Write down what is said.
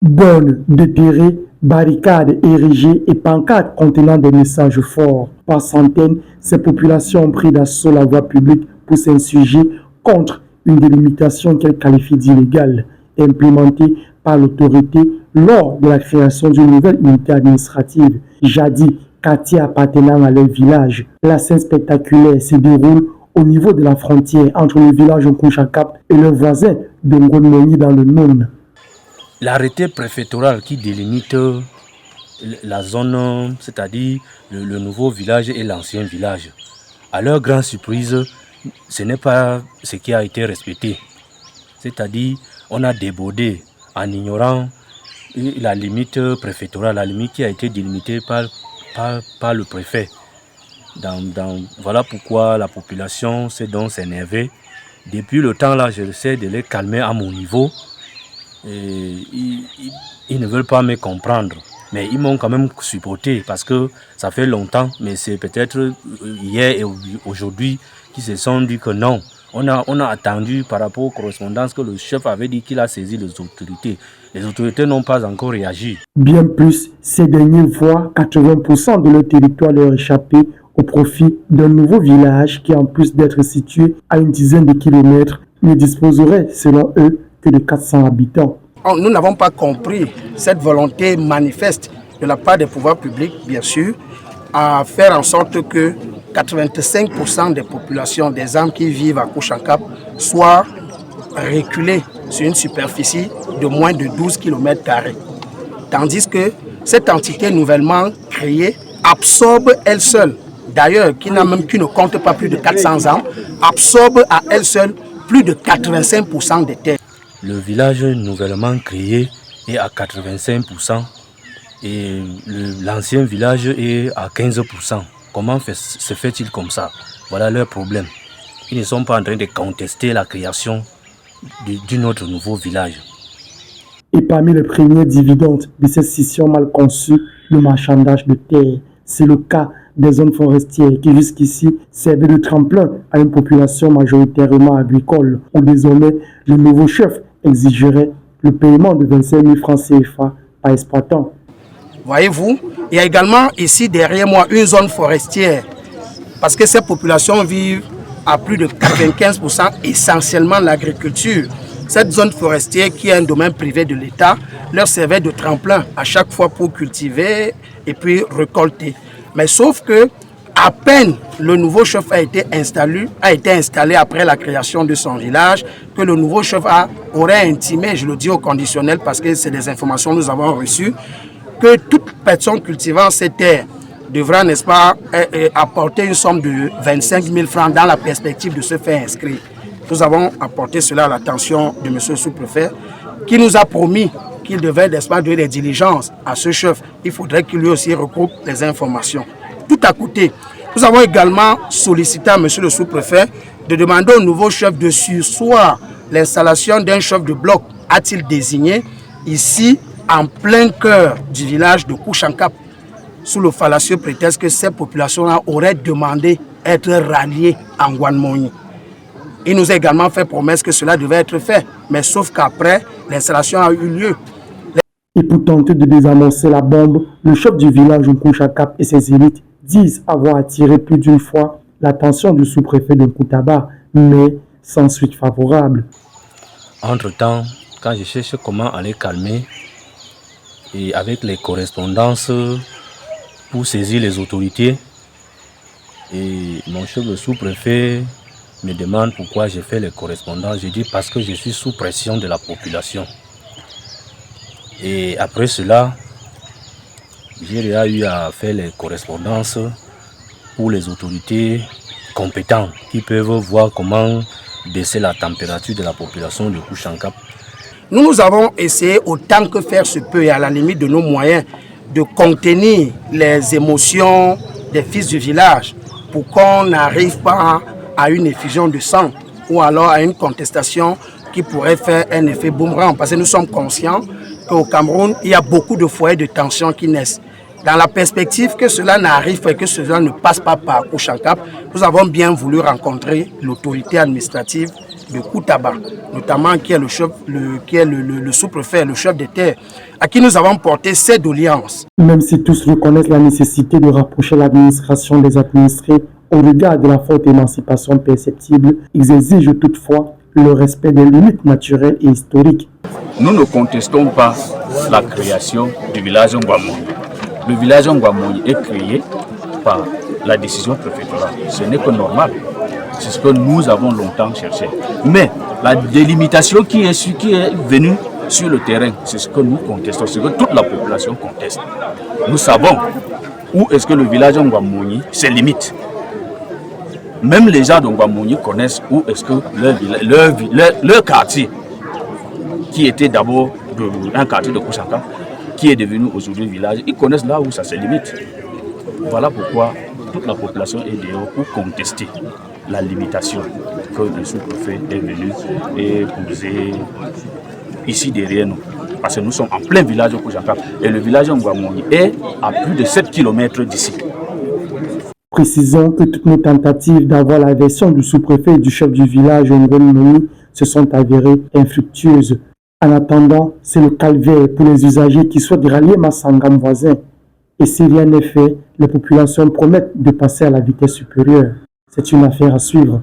Bornes déterrées, barricades érigées et pancartes contenant des messages forts. Par centaines, ces populations ont pris d'assaut la voie publique pour s'insurger contre une délimitation qu'elles qualifient d'illégale, implémentée par l'autorité lors de la création d'une nouvelle unité administrative, jadis quartier appartenant à leur village. La scène spectaculaire se déroule au niveau de la frontière entre le village Nkunchakap et le voisin de Ngonmoni dans le Nôn. L'arrêté préfectoral qui délimite la zone, c'est-à-dire le nouveau village et l'ancien village, à leur grande surprise, ce n'est pas ce qui a été respecté. C'est-à-dire, on a débordé en ignorant la limite préfectorale, la limite qui a été délimitée par le préfet. Voilà pourquoi la population s'est donc énervée. Depuis le temps là, j'essaie de les calmer à mon niveau. Et ils ne veulent pas me comprendre. Mais ils m'ont quand même supporté parce que ça fait longtemps, mais c'est peut-être hier et aujourd'hui qu'ils se sont dit que non. On a attendu par rapport aux correspondances que le chef avait dit qu'il a saisi les autorités. Les autorités n'ont pas encore réagi. Bien plus, ces derniers voient 80% de leur territoire leur échapper au profit d'un nouveau village qui, en plus d'être situé à une dizaine de kilomètres, ne disposerait, selon eux, que de 400 habitants. Nous n'avons pas compris cette volonté manifeste de la part des pouvoirs publics, bien sûr, à faire en sorte que 85% des populations des âmes qui vivent à Nkunchakap soient reculées sur une superficie de moins de 12 km². Tandis que cette entité nouvellement créée absorbe elle seule, d'ailleurs qui ne compte pas plus de 400 âmes, absorbe à elle seule plus de 85% des terres. Le village nouvellement créé est à 85% et l'ancien village est à 15%. Comment se fait-il comme ça? Voilà leur problème. Ils ne sont pas en train de contester la création d'un autre nouveau village. Et parmi les premiers dividendes de cette scission mal conçue, le marchandage de terre. C'est le cas des zones forestières qui jusqu'ici servaient de tremplin à une population majoritairement agricole, où désormais le nouveau chef exigerait le paiement de 25 000 francs CFA par exploitant. Voyez-vous, il y a également ici derrière moi une zone forestière, parce que ces populations vivent à plus de 95% essentiellement l'agriculture. Cette zone forestière, qui est un domaine privé de l'État, leur servait de tremplin à chaque fois pour cultiver et puis récolter. Mais sauf que à peine le nouveau chef a été installé après la création de son village, que le nouveau chef aurait intimé, je le dis au conditionnel parce que c'est des informations que nous avons reçues, que toute personne cultivant ces terres devra, n'est-ce pas, apporter une somme de 25 000 francs dans la perspective de se faire inscrire. Nous avons apporté cela à l'attention de M. le sous-préfet, qui nous a promis qu'il devait, n'est-ce pas, donner des diligences à ce chef. Il faudrait qu'il lui aussi regroupe les informations. Tout à côté, nous avons également sollicité à M. le sous-préfet de demander au nouveau chef de surseoir l'installation d'un chef de bloc, a-t-il désigné, ici, en plein cœur du village de Nkunchakap, sous le fallacieux prétexte que ces populations-là auraient demandé être ralliées en Ngonmoni. Il nous a également fait promesse que cela devait être fait, mais sauf qu'après, l'installation a eu lieu. Et pour tenter de désannoncer la bombe, le chef du village Nkunchakap et ses élites disent avoir attiré plus d'une fois l'attention du sous-préfet de Nkoutaba, mais sans suite favorable. Entre-temps, quand je cherche comment aller calmer, et avec les correspondances pour saisir les autorités, et mon chef le sous-préfet me demande pourquoi j'ai fait les correspondances. Je dis parce que je suis sous pression de la population. Et après cela, j'ai déjà eu à faire les correspondances pour les autorités compétentes qui peuvent voir comment baisser la température de la population de Nkunchakap. Nous avons essayé autant que faire se peut et à la limite de nos moyens de contenir les émotions des fils du village pour qu'on n'arrive pas à une effusion de sang ou alors à une contestation qui pourrait faire un effet boomerang. Parce que nous sommes conscients qu'au Cameroun, il y a beaucoup de foyers de tension qui naissent. Dans la perspective que cela n'arrive pas et que cela ne passe pas par Nkunchakap, nous avons bien voulu rencontrer l'autorité administrative de Koutaba, notamment qui est le sous-préfet, le chef de terre, à qui nous avons porté ces doléances. Même si tous reconnaissent la nécessité de rapprocher l'administration des administrés au regard de la forte émancipation perceptible, ils exigent toutefois le respect des limites naturelles et historiques. Nous ne contestons pas la création du village Ngwamouni. Le village Ngwamouni est créé par la décision préfectorale. Ce n'est que normal. C'est ce que nous avons longtemps cherché. Mais la délimitation qui est venue sur le terrain, c'est ce que nous contestons, c'est ce que toute la population conteste. Nous savons où est-ce que le village Ngwamouni se limite. Même les gens de Ngwamouni connaissent où est-ce que leur quartier, qui était d'abord un quartier de Kouchaka, qui est devenu aujourd'hui village, ils connaissent là où ça se limite. Voilà pourquoi toute la population est dehors pour contester la limitation que le sous-préfet est venu et poser ici derrière nous. Parce que nous sommes en plein village de Kouchaka et le village de Ngwamouni est à plus de 7 km d'ici. Précisons que toutes nos tentatives d'avoir la version du sous-préfet et du chef du village Ngwamouni se sont avérées infructueuses. En attendant, c'est le calvaire pour les usagers qui souhaitent rallier Massangam voisin. Et si rien n'est fait, les populations promettent de passer à la vitesse supérieure. C'est une affaire à suivre.